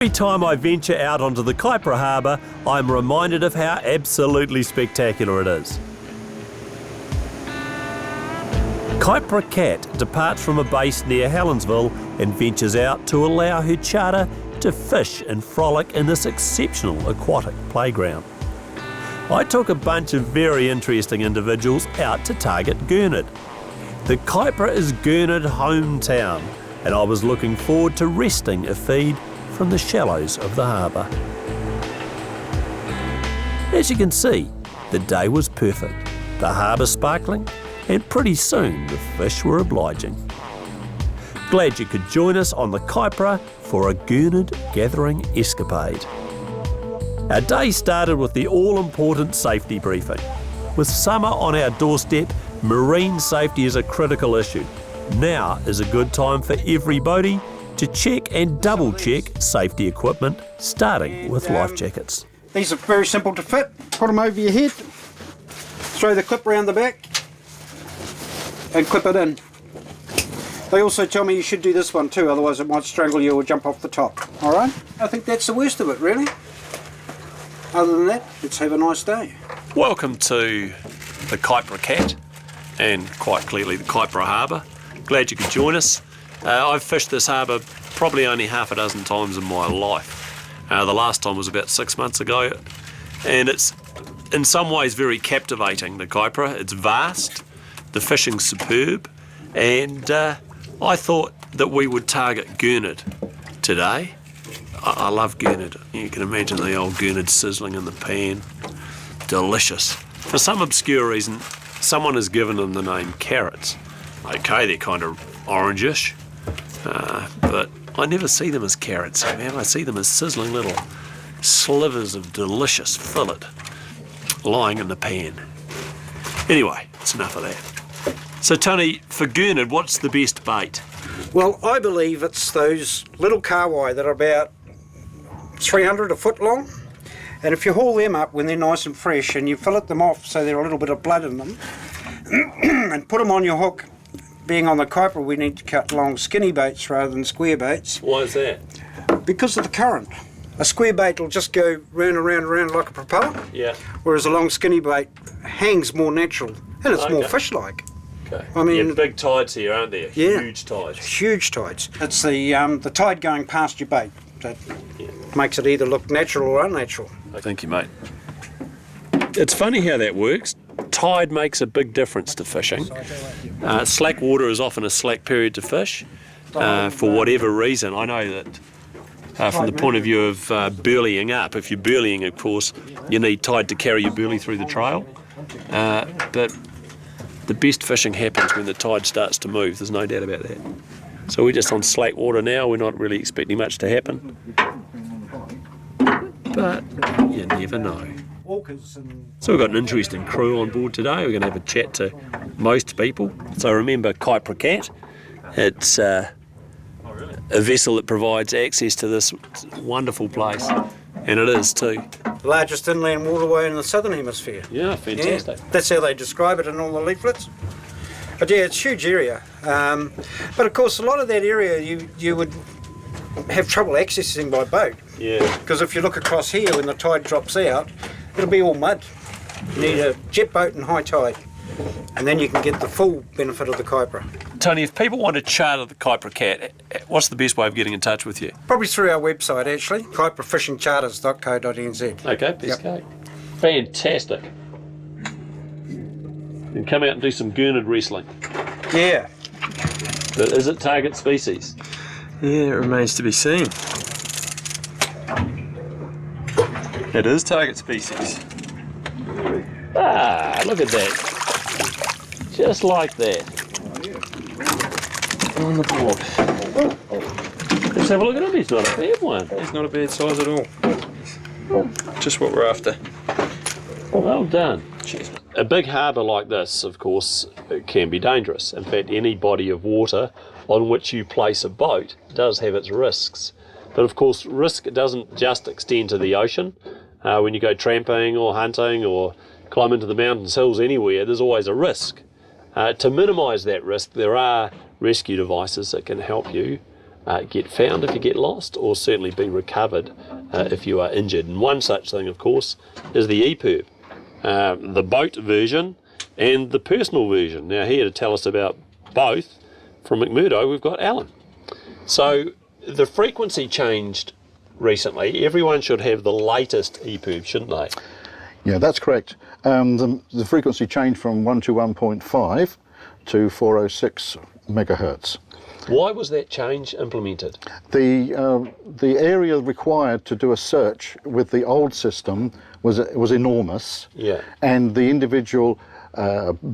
Every time I venture out onto the Kaipara harbour, I'm reminded of how absolutely spectacular it is. Kaipara Cat departs from a base near Helensville and ventures out to allow her charter to fish and frolic in this exceptional aquatic playground. I took a bunch of very interesting individuals out to target Gurnard. The Kaipara is Gurnard hometown, and I was looking forward to wresting a feed from the shallows of the harbour. As you can see, the day was perfect, the harbour sparkling, and pretty soon the fish were obliging. Glad you could join us on the Kaipara for a Gurnard gathering escapade. Our day started with the all-important safety briefing. With summer on our doorstep, marine safety is a critical issue. Now is a good time for every boatie to check and double-check safety equipment, starting with life jackets. These are very simple to fit. Put them over your head, throw the clip around the back, and clip it in. They also tell me you should do this one too, otherwise it might strangle you or jump off the top. Alright? I think that's the worst of it, really. Other than that, let's have a nice day. Welcome to the Kaipara Cat, and quite clearly the Kaipara Harbour. Glad you could join us. I've fished this harbour probably only half a dozen times in my life. The last time was about 6 months ago, and it's in some ways very captivating, the Kaipara. It's vast, the fishing's superb, and I thought that we would target Gurnard today. I love Gurnard. You can imagine the old Gurnard sizzling in the pan. Delicious. For some obscure reason, someone has given them the name carrots. Okay, they're kind of orangish, but I never see them as carrots, man. I see them as sizzling little slivers of delicious fillet lying in the pan. Anyway, it's enough of that. So Tony, for Gurnard, what's the best bait? Well, I believe it's those little kawai that are about 300 a foot long, and if you haul them up when they're nice and fresh and you fillet them off so there are a little bit of blood in them and put them on your hook. Being on the Kaipara, we need to cut long skinny baits rather than square baits. Why is that? Because of the current. A square bait will just go round and round and round like a propeller, whereas a long skinny bait hangs more natural and it's more fish-like. Okay. I mean, big tides here, aren't there? Yeah, huge tides. Huge tides. It's the tide going past your bait that makes it either look natural or unnatural. Thank you, mate. It's funny how that works. Tide makes a big difference to fishing. Slack water is often a slack period to fish for whatever reason. I know that from the point of view of burleying up, if you're burleying, of course, you need tide to carry your burley through the trail. But the best fishing happens when the tide starts to move, there's no doubt about that. So we're just on slack water now, we're not really expecting much to happen. But you never know. So we've got an interesting crew on board today. We're going to have a chat to most people. So remember Kaipara Cat, it's a vessel that provides access to this wonderful place, and it is too. The largest inland waterway in the southern hemisphere. Yeah, fantastic. Yeah, that's how they describe it in all the leaflets. But yeah, it's a huge area. But of course, a lot of that area you would have trouble accessing by boat. Yeah. Because if you look across here, when the tide drops out, it'll be all mud. You need a jet boat and high tide, and then you can get the full benefit of the Kaipara. Tony, if people want to charter the Kaipara Cat, what's the best way of getting in touch with you? Probably through our website, actually, kaiparafishingcharters.co.nz. Okay, best go. Fantastic. And come out and do some Gurnard wrestling. Yeah. But is it target species? Yeah, it remains to be seen. It is target species. Ah, look at that. Just like that. On the board. Let's have a look at him. He's not a bad one. It's not a bad size at all. Just what we're after. Well done. Cheers. A big harbour like this, of course, can be dangerous. In fact, any body of water on which you place a boat does have its risks. But of course, risk doesn't just extend to the ocean. When you go tramping or hunting or climb into the mountains, hills, anywhere, there's always a risk. To minimise that risk, there are rescue devices that can help you get found if you get lost, or certainly be recovered if you are injured. And one such thing, of course, is the EPIRB, the boat version and the personal version. Now, here to tell us about both from McMurdo, we've got Alan. So the frequency changed recently. Everyone should have the latest EPIRB, shouldn't they? Yeah, that's correct. The frequency changed from 121.5 to 406 megahertz. Why was that change implemented? The area required to do a search with the old system was enormous, Yeah. and the individual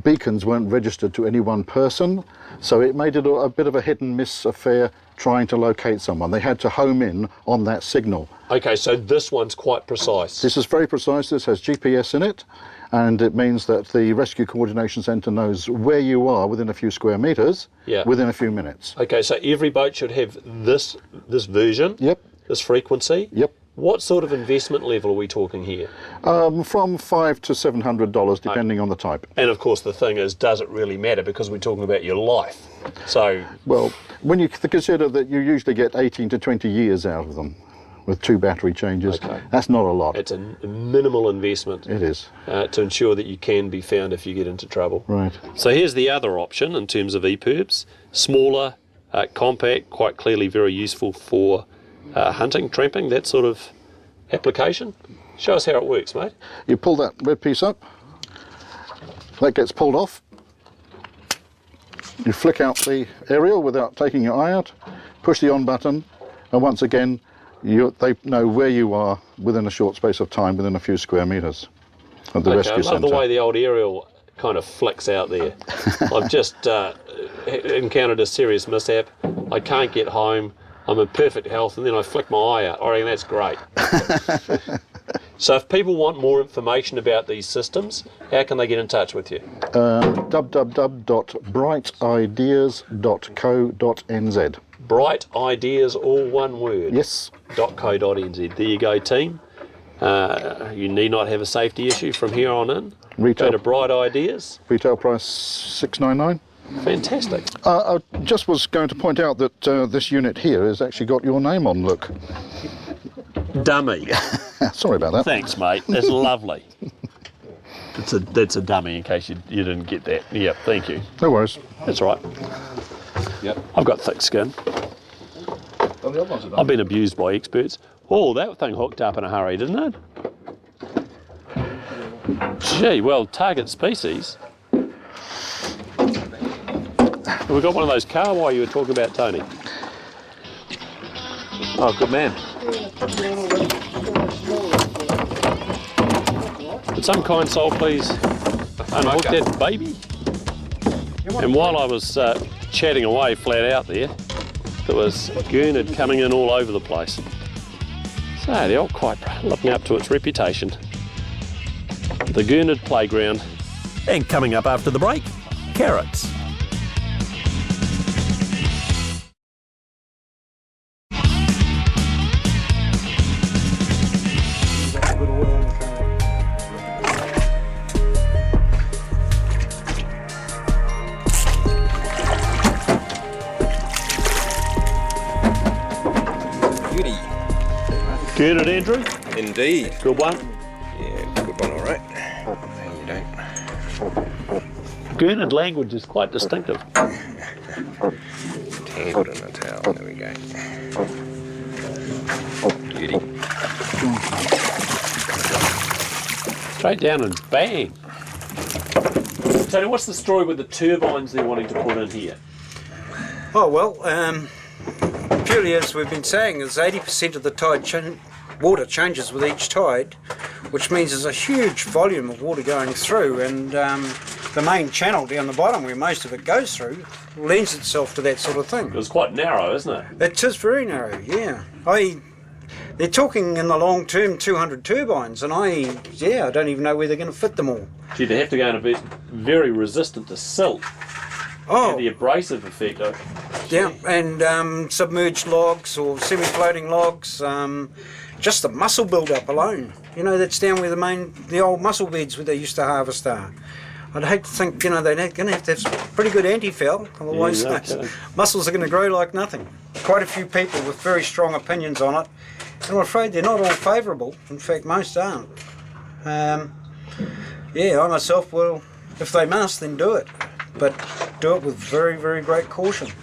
beacons weren't registered to any one person, so it made it a bit of a hit and miss affair trying to locate someone. They had to home in on that signal. Okay, so this one's quite precise. This is very precise. This has GPS in it, and it means that the Rescue Coordination Centre knows where you are within a few square metres, Yeah. within a few minutes. Okay, so every boat should have this version, Yep, this frequency. yep. What sort of investment level are we talking here? From $500 to $700, depending on the type. And of course, the thing is, does it really matter? Because we're talking about your life. So, Well, when you consider that you usually get 18 to 20 years out of them with 2 battery changes, Okay. that's not a lot. it's a minimal investment It is. to ensure that you can be found if you get into trouble. Right. So here's the other option in terms of EPIRBs. Smaller, compact, quite clearly very useful for hunting, tramping, that sort of application. Show us how it works, mate. You pull that red piece up, that gets pulled off. You flick out the aerial without taking your eye out, push the on button, and once again, they know where you are within a short space of time, within a few square metres of the rescue I love centre. the way the old aerial kind of flicks out there. I've just encountered a serious mishap. I can't get home. I'm in perfect health, and then I flick my eye out. I reckon that's great. So if people want more information about these systems, how can they get in touch with you? www.brightideas.co.nz. Bright Ideas, all one word. Yes. .co.nz. There you go, team. You need not have a safety issue from here on in. Retail. Go to Bright Ideas. Retail price $699. Fantastic. I just was going to point out that this unit here has actually got your name on, look. Dummy. Sorry about that. Thanks, mate. That's lovely. That's a dummy, in case you didn't get that. Yeah, thank you. No worries. That's all right. Yep. I've got thick skin. Oh, the other ones are done. I've been abused by experts. Oh, that thing hooked up in a hurry, didn't it? Gee, well, target species. We've got one of those kahawai you were talking about, Tony. Oh, good man. Would some kind soul please unhook that baby? And while I was chatting away flat out there was gurnard coming in all over the place. So the old Kaipara living up to its reputation. The gurnard playground. And coming up after the break, carrots. Beauty. Gurnard, Andrew. Indeed. Good one. Yeah, good one, all right. You don't. Gurnard language is quite distinctive. Tangled in a towel. There we go. Beauty. Straight down and bang. Tony, what's the story with the turbines they're wanting to put in here? Oh, well, purely as we've been saying, is 80% of the water changes with each tide, which means there's a huge volume of water going through, and the main channel down the bottom where most of it goes through lends itself to that sort of thing. It's quite narrow, isn't it? It is very narrow, yeah. They're talking in the long term 200 turbines, and I don't even know where they're going to fit them all. Gee, they have to go in a bit very resistant to silt. Oh, And the abrasive effect. yeah, and submerged logs or semi-floating logs, just the mussel build-up alone. You know, that's down where the old mussel beds where they used to harvest are. I'd hate to think, they're going to have some pretty good anti-foul, otherwise Yeah, no kidding. those mussels are going to grow like nothing. Quite a few people with very strong opinions on it, and I'm afraid they're not all favourable. In fact, most aren't. I myself will, if they must, then do it. But do it with very, very great caution.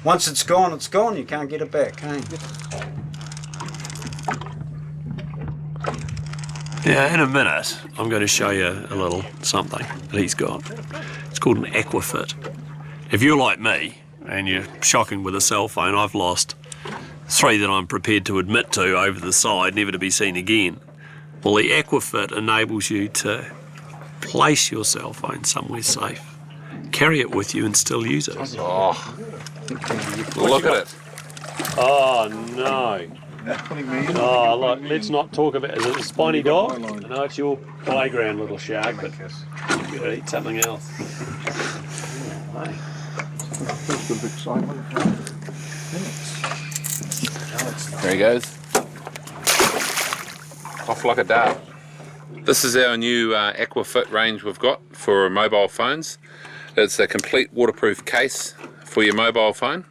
Once it's gone, you can't get it back. Eh? Yeah, in a minute, I'm going to show you a little something that he's got. It's called an Aquafit. If you're like me and you're shocking with a cell phone, I've lost 3 that I'm prepared to admit to over the side, never to be seen again. Well, the Aquafit enables you to place your cell phone somewhere safe, carry it with you and still use it. Oh, look at it. Oh, no. Oh, look, let's not talk about... Is it a spiny dog? I know it's your playground, little shark, but you could eat something else. Oh, There he goes. Off like a dart. This is our new Aquafit range we've got for mobile phones. It's a complete waterproof case for your mobile phone.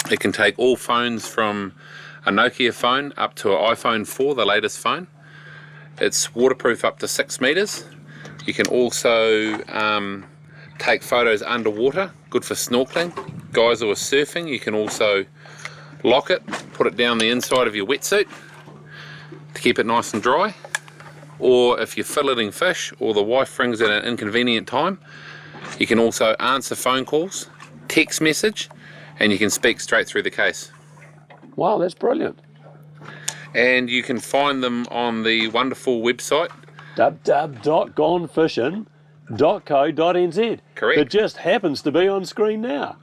It can take all phones from a Nokia phone up to an iPhone 4, the latest phone. It's waterproof up to 6 meters. You can also take photos underwater, good for snorkeling. Guys who are surfing, you can also lock it, put it down the inside of your wetsuit to keep it nice and dry. Or if you're filleting fish or the wife rings at an inconvenient time, you can also answer phone calls, text message, and you can speak straight through the case. wow, that's brilliant. And you can find them on the wonderful website. www.gonefishin.co.nz. Correct. It just happens to be on screen now.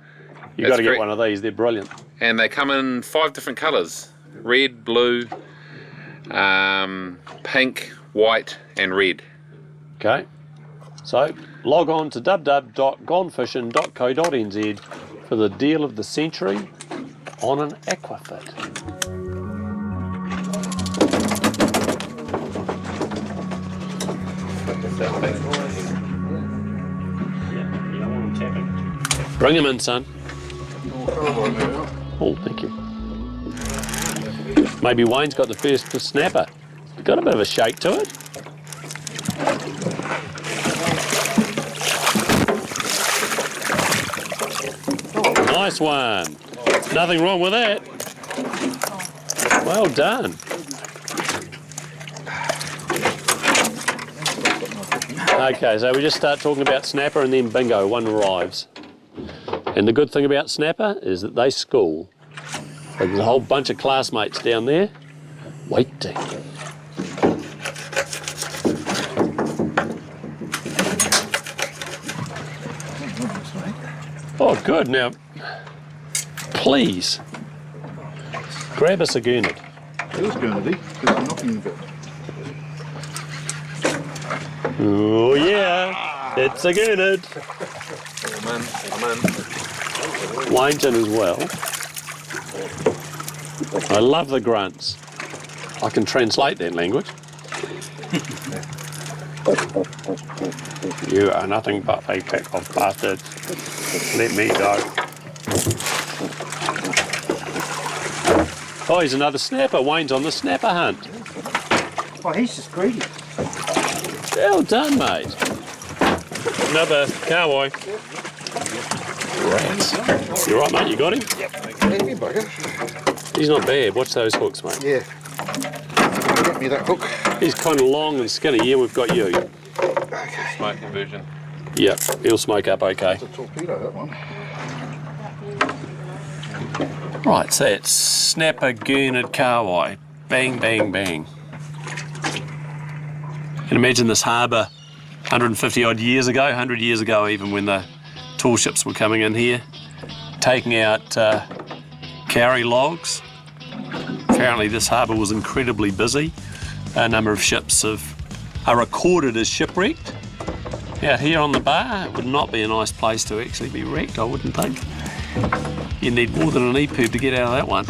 You've got to get correct. one of these, they're brilliant. And they come in 5 different colours: red, blue, pink, white and red. Okay, so log on to www.gonefishin.co.nz for the deal of the century on an Aquafit. Bring him in, son. Oh, thank you. Maybe Wayne's got the first snapper. Got a bit of a shake to it. Nice one. Nothing wrong with that. Well done. Okay, so we just start talking about snapper and then bingo, one arrives. And the good thing about snapper is that they school. There's a whole bunch of classmates down there waiting. Oh, good. Now, please, grab us a gurnard. Feels Gurnedy, because I'm knocking a bit. Oh, yeah, it's a gurnard. I'm in. Wayne's in as well. I love the grunts. I can translate that language. You are nothing but a pack of bastards. Let me go. Oh, he's another snapper. Wayne's on the snapper hunt. Oh, he's just greedy. Well done, mate. Another cowboy. Rats. You right, mate? You got him? Hey, bugger. He's not bad. Watch those hooks, mate. Yeah. Get me that hook. He's kind of long and skinny. Yeah, we've got you. Okay. Smoke conversion. Yep, he'll smoke up okay. It's a torpedo, that one. Right, so it's snapper, gurnard, kahawai. Bang, bang, bang. You can imagine this harbour 150 odd years ago, 100 years ago even, when the tall ships were coming in here, taking out carry logs. Apparently this harbour was incredibly busy. A number of ships are recorded as shipwrecked. Out here on the bar, it would not be a nice place to actually be wrecked, I wouldn't think. You need more than an EPUB to get out of that one.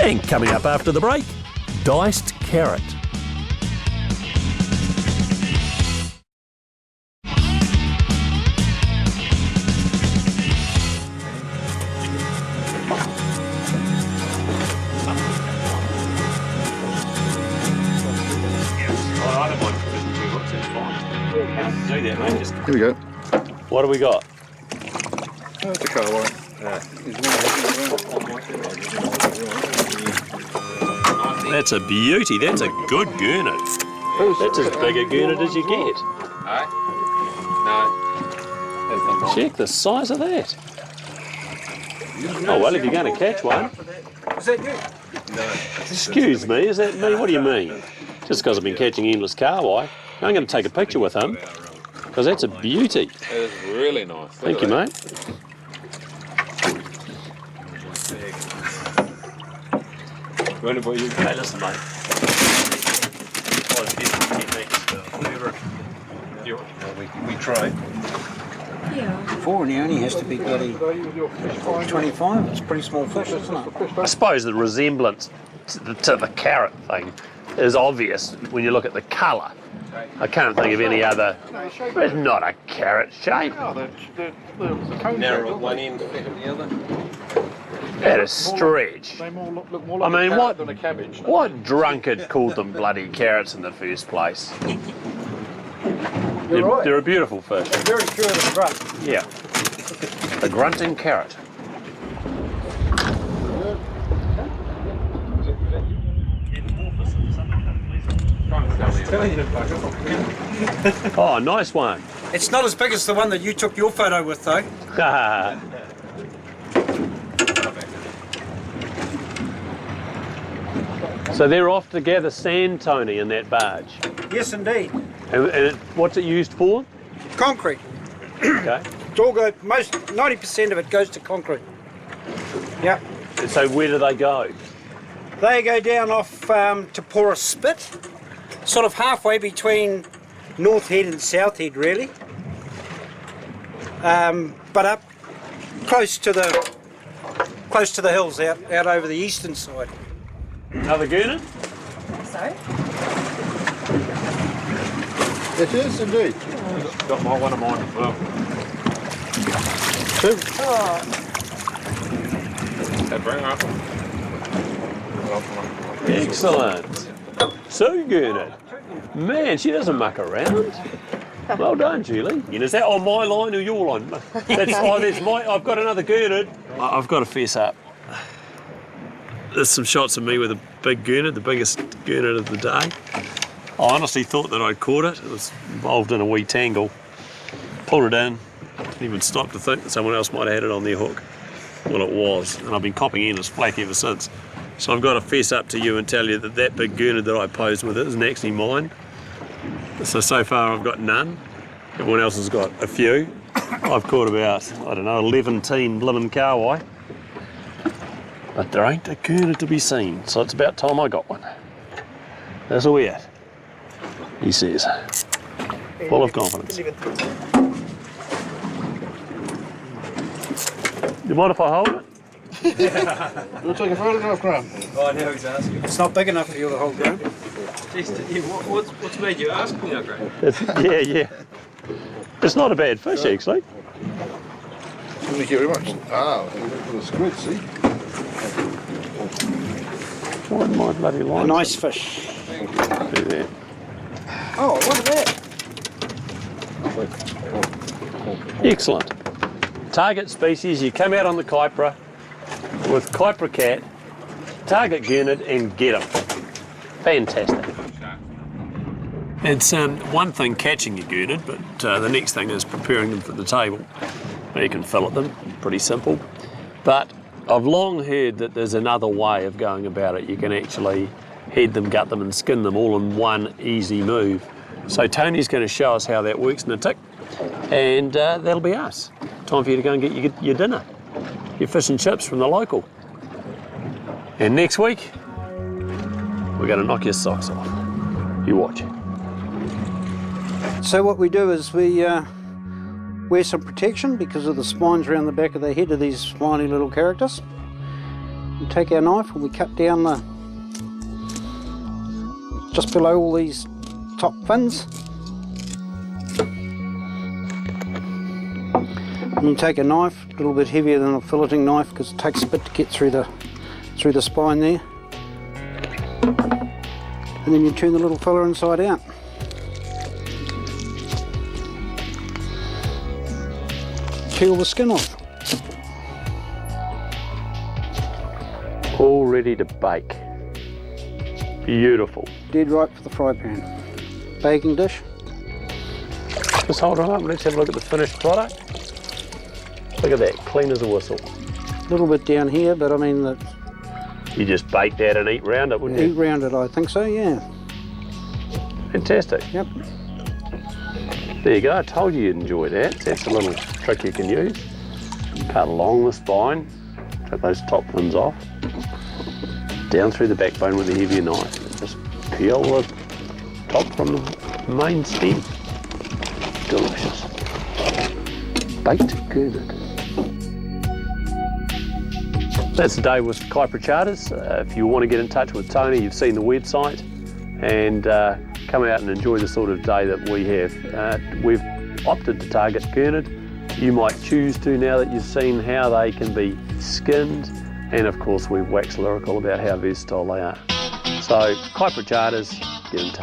And coming up after the break, diced carrot. that, mate. Just, Here we go. what do we got? Oh, it's a Kaipara. That's a beauty. That's a good gurnard. That's as big a gurnard as you get. Aye? No. That's not mine. Check the size of that. Oh, well, if you're going to catch one. Is that you? Excuse me, is that me? What do you mean? Just because I've been catching endless kahawai, I'm going to take a picture with him, because that's a beauty. It is really nice. Thank you, mate. Hey, listen, mate. We try. Yeah. 4 and he only has to be bloody 25. It's a pretty small fish, isn't it? I suppose the resemblance to the carrot thing is obvious when you look at the colour. I can't think of any other. It's not a carrot shape. Narrow at one end, thick at the other. That is stretch. They look more I like mean, a what- carrot than a cabbage. What drunkard called them bloody carrots in the first place? You're right. They're a beautiful fish. Very pure and grunt. Yeah. A grunting carrot. Oh, nice one. It's not as big as the one that you took your photo with, though. So they're off to gather sand, Tony, in that barge. Yes, indeed. And what's it used for? Concrete. Okay. It's all go. Most 90% of it goes to concrete. Yep. So where do they go? They go down off to Pora Spit, sort of halfway between North Head and South Head, really. But up close to the hills, out over the eastern side. Another gurnard? It is indeed. Got one of mine as well. Okay, bring her up. Excellent. So gurnard. Man, she doesn't muck around. Well done, Julie. Is that on my line or your line? That's my. I've got another gurnard. I've got to fess up. There's some shots of me with a big gurnard, the biggest gurnard of the day. I honestly thought that I'd caught it. It was involved in a wee tangle. Pulled it in. Didn't even stop to think that someone else might have had it on their hook. Well, it was, and I've been copping endless flack ever since. So I've got to fess up to you and tell you that that big gurnard that I posed with it isn't actually mine. So far I've got none. Everyone else has got a few. I've caught about, I don't know, 11 blimmin' kahawai. But there ain't a gurnard to be seen, so it's about time I got one. That's all we at, he says, full of confidence. You mind if I hold it? We'll take a photograph, Graham. Oh, now he's asking. It's not big enough for you to hold, Graham. What's made you ask me, Graham? Yeah. It's not a bad fish, actually. Thank you very much. Ah, for the squid, see? Find my bloody A line. nice fish. Do that. Oh, look at that. Excellent. Target species, you come out on the Kaipara with Kaipara cat, target gurnard and get them. Fantastic. It's one thing catching your gurnard, but the next thing is preparing them for the table. You can fillet them, pretty simple. But I've long heard that there's another way of going about it. You can actually head them, gut them and skin them all in one easy move. So Tony's going to show us how that works in a tick, and that'll be us. Time for you to go and get your dinner, your fish and chips from the local. And next week, we're going to knock your socks off. You watch. So what we do is we wear some protection because of the spines around the back of the head of these spiny little characters. We take our knife and we cut down just below all these top fins. And you take a knife, a little bit heavier than a filleting knife because it takes a bit to get through the spine there. And then you turn the little filler inside out. peel the skin off. All ready to bake. Beautiful. Dead right for the fry pan. Baking dish. Just hold it up and let's have a look at the finished product. Look at that, clean as a whistle. A little bit down here, but I mean, You just bake that and eat round it, wouldn't eat you? round it, I think so, yeah. Fantastic. Yep. There you go, I told you you'd enjoy that. That's a little trick you can use. Cut along the spine, cut those top fins off. Down through the backbone with a heavier knife. Just peel the top from the main stem. Delicious. Baked gurnard. That's the day with Kaipara Charters. If you want to get in touch with Tony, you've seen the website, and come out and enjoy the sort of day that we have. We've opted to target gurnard. You might choose to now that you've seen how they can be skinned, and of course we've waxed lyrical about how versatile they are. So Kaipara Charters, get in touch.